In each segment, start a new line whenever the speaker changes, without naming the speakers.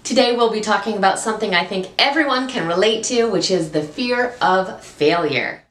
Today we'll be talking about something I think everyone can relate to, which is the fear of failure.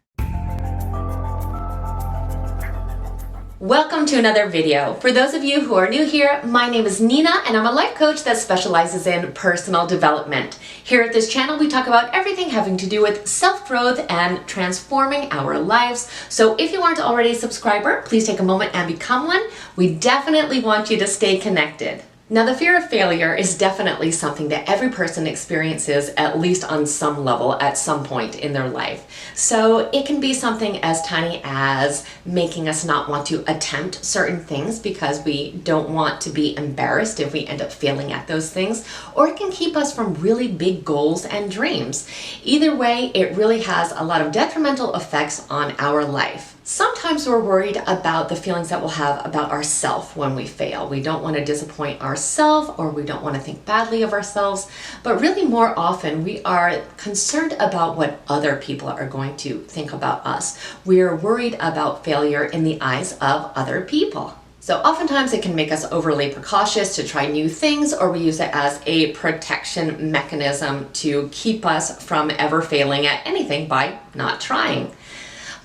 Welcome to another video. For those of you who are new here, my name is Nina and I'm a life coach that specializes in personal development. Here at this channel, we talk about everything having to do with self-growth and transforming our lives. So if you aren't already a subscriber, please take a moment and become one. We definitely want you to stay connected. Now, the fear of failure is definitely something that every person experiences at least on some level at some point in their life. So it can be something as tiny as making us not want to attempt certain things because we don't want to be embarrassed if we end up failing at those things, or it can keep us from really big goals and dreams. Either way, it really has a lot of detrimental effects on our life. Sometimes we're worried about the feelings that we'll have about ourselves when we fail. We don't want to disappoint ourselves, or we don't want to think badly of ourselves, but really more often we are concerned about what other people are going to think about us. We're worried about failure in the eyes of other people. So oftentimes it can make us overly precautious to try new things, or we use it as a protection mechanism to keep us from ever failing at anything by not trying.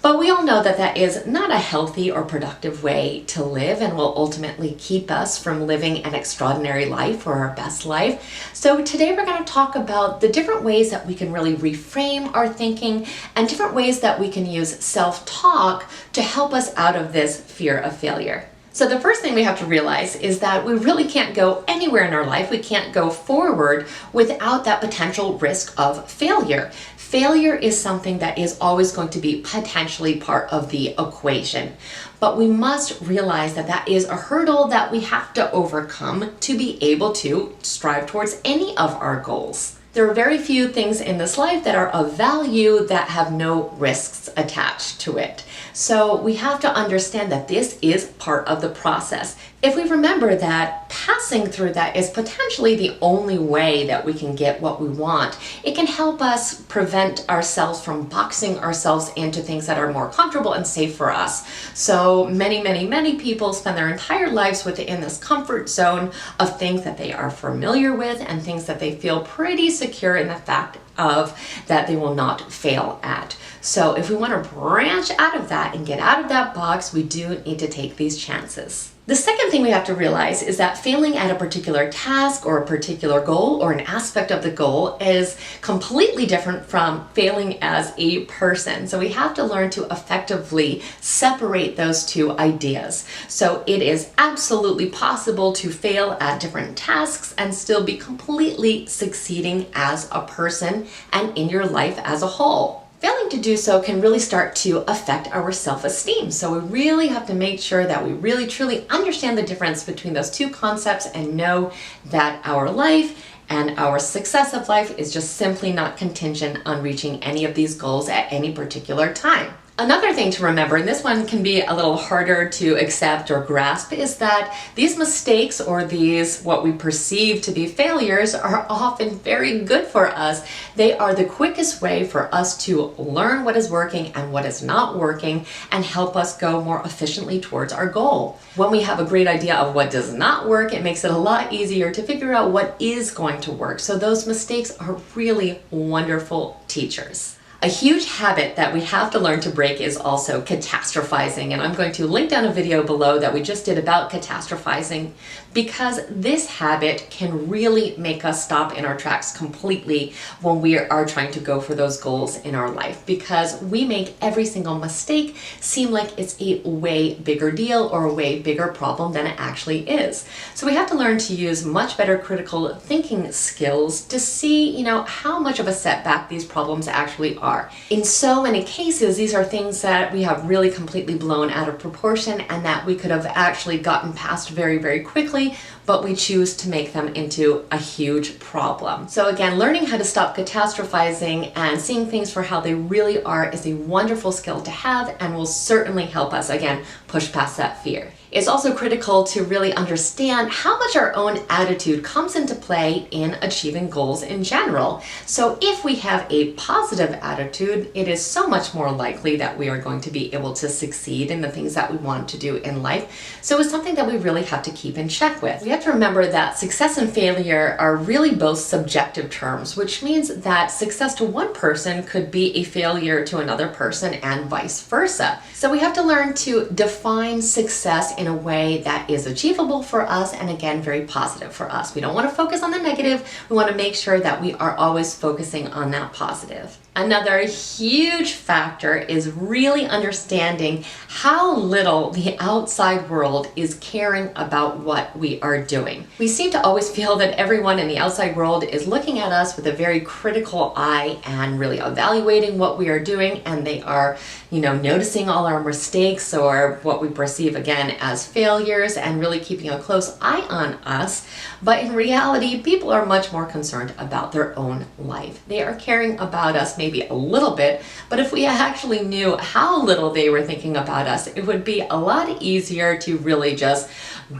But we all know that that is not a healthy or productive way to live and will ultimately keep us from living an extraordinary life or our best life. So today we're going to talk about the different ways that we can really reframe our thinking and different ways that we can use self-talk to help us out of this fear of failure. So the first thing we have to realize is that we really can't go anywhere in our life. We can't go forward without that potential risk of failure. Failure is something that is always going to be potentially part of the equation. But we must realize that that is a hurdle that we have to overcome to be able to strive towards any of our goals. There are very few things in this life that are of value that have no risks attached to it. So we have to understand that this is part of the process. If we remember that passing through that is potentially the only way that we can get what we want, it can help us prevent ourselves from boxing ourselves into things that are more comfortable and safe for us. So many people spend their entire lives within this comfort zone of things that they are familiar with and things that they feel pretty secure in the fact of that they will not fail at. So if we want to branch out of that and get out of that box, we do need to take these chances. The second thing we have to realize is that failing at a particular task or a particular goal or an aspect of the goal is completely different from failing as a person. So we have to learn to effectively separate those two ideas. So it is absolutely possible to fail at different tasks and still be completely succeeding as a person and in your life as a whole. Failing to do so can really start to affect our self-esteem. So we really have to make sure that we really truly understand the difference between those two concepts and know that our life and our success of life is just simply not contingent on reaching any of these goals at any particular time. Another thing to remember, and this one can be a little harder to accept or grasp, is that these mistakes or these what we perceive to be failures are often very good for us. They are the quickest way for us to learn what is working and what is not working and help us go more efficiently towards our goal. When we have a great idea of what does not work, it makes it a lot easier to figure out what is going to work. So those mistakes are really wonderful teachers. A huge habit that we have to learn to break is also catastrophizing, and I'm going to link down a video below that we just did about catastrophizing, because this habit can really make us stop in our tracks completely when we are trying to go for those goals in our life, because we make every single mistake seem like it's a way bigger deal or a way bigger problem than it actually is. So we have to learn to use much better critical thinking skills to see, how much of a setback these problems actually are. In so many cases, these are things that we have really completely blown out of proportion and that we could have actually gotten past very, very quickly, but we choose to make them into a huge problem. So again, learning how to stop catastrophizing and seeing things for how they really are is a wonderful skill to have and will certainly help us, again, push past that fear. It's also critical to really understand how much our own attitude comes into play in achieving goals in general. So if we have a positive attitude, it is so much more likely that we are going to be able to succeed in the things that we want to do in life. So it's something that we really have to keep in check with. We have to remember that success and failure are really both subjective terms, which means that success to one person could be a failure to another person and vice versa. So we have to learn to define success in a way that is achievable for us and again, very positive for us. We don't want to focus on the negative. We want to make sure that we are always focusing on that positive. Another huge factor is really understanding how little the outside world is caring about what we are doing. We seem to always feel that everyone in the outside world is looking at us with a very critical eye and really evaluating what we are doing, and they are, noticing all our mistakes or what we perceive again as failures and really keeping a close eye on us. But in reality, people are much more concerned about their own life. They are caring about us maybe a little bit, but if we actually knew how little they were thinking about us, it would be a lot easier to really just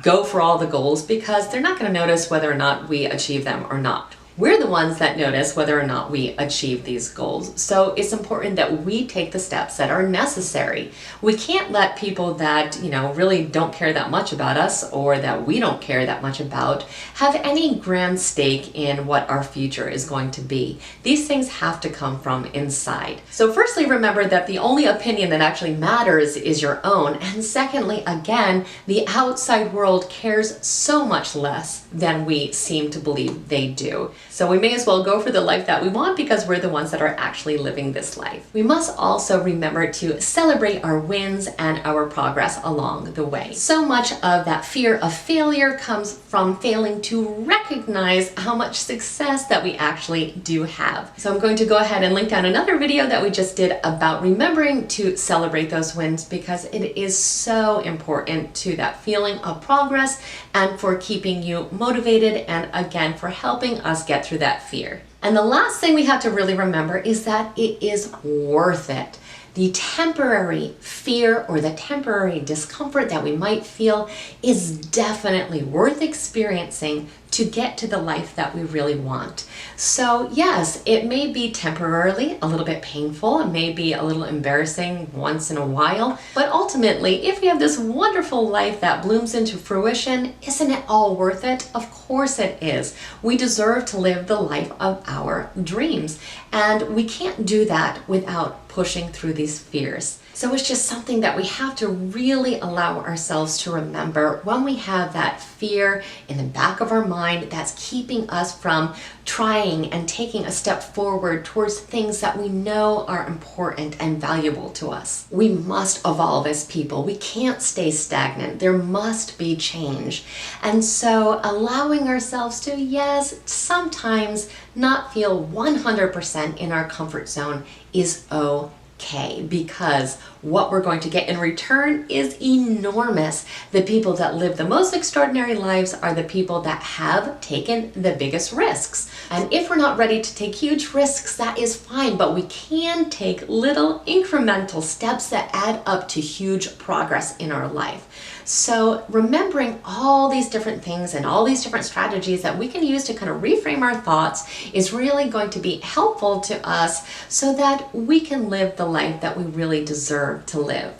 go for all the goals because they're not going to notice whether or not we achieve them or not. We're the ones that notice whether or not we achieve these goals. So it's important that we take the steps that are necessary. We can't let people that, really don't care that much about us or that we don't care that much about have any grand stake in what our future is going to be. These things have to come from inside. So firstly, remember that the only opinion that actually matters is your own. And secondly, again, the outside world cares so much less than we seem to believe they do. So we may as well go for the life that we want because we're the ones that are actually living this life. We must also remember to celebrate our wins and our progress along the way. So much of that fear of failure comes from failing to recognize how much success that we actually do have. So I'm going to go ahead and link down another video that we just did about remembering to celebrate those wins because it is so important to that feeling of progress and for keeping you motivated and again for helping us get through that fear. And the last thing we have to really remember is that it is worth it. The temporary fear or the temporary discomfort that we might feel is definitely worth experiencing to get to the life that we really want. So yes, it may be temporarily a little bit painful, it may be a little embarrassing once in a while, but ultimately, if we have this wonderful life that blooms into fruition, isn't it all worth it? Of course it is. We deserve to live the life of our dreams, and we can't do that without pushing through these fears. So it's just something that we have to really allow ourselves to remember when we have that fear in the back of our mind that's keeping us from trying and taking a step forward towards things that we know are important and valuable to us. We must evolve as people. We can't stay stagnant. There must be change. And so allowing ourselves to, yes, sometimes not feel 100% in our comfort zone is okay, because what we're going to get in return is enormous. The people that live the most extraordinary lives are the people that have taken the biggest risks. And if we're not ready to take huge risks, that is fine, but we can take little incremental steps that add up to huge progress in our life. So remembering all these different things and all these different strategies that we can use to kind of reframe our thoughts is really going to be helpful to us so that we can live the life that we really deserve to live.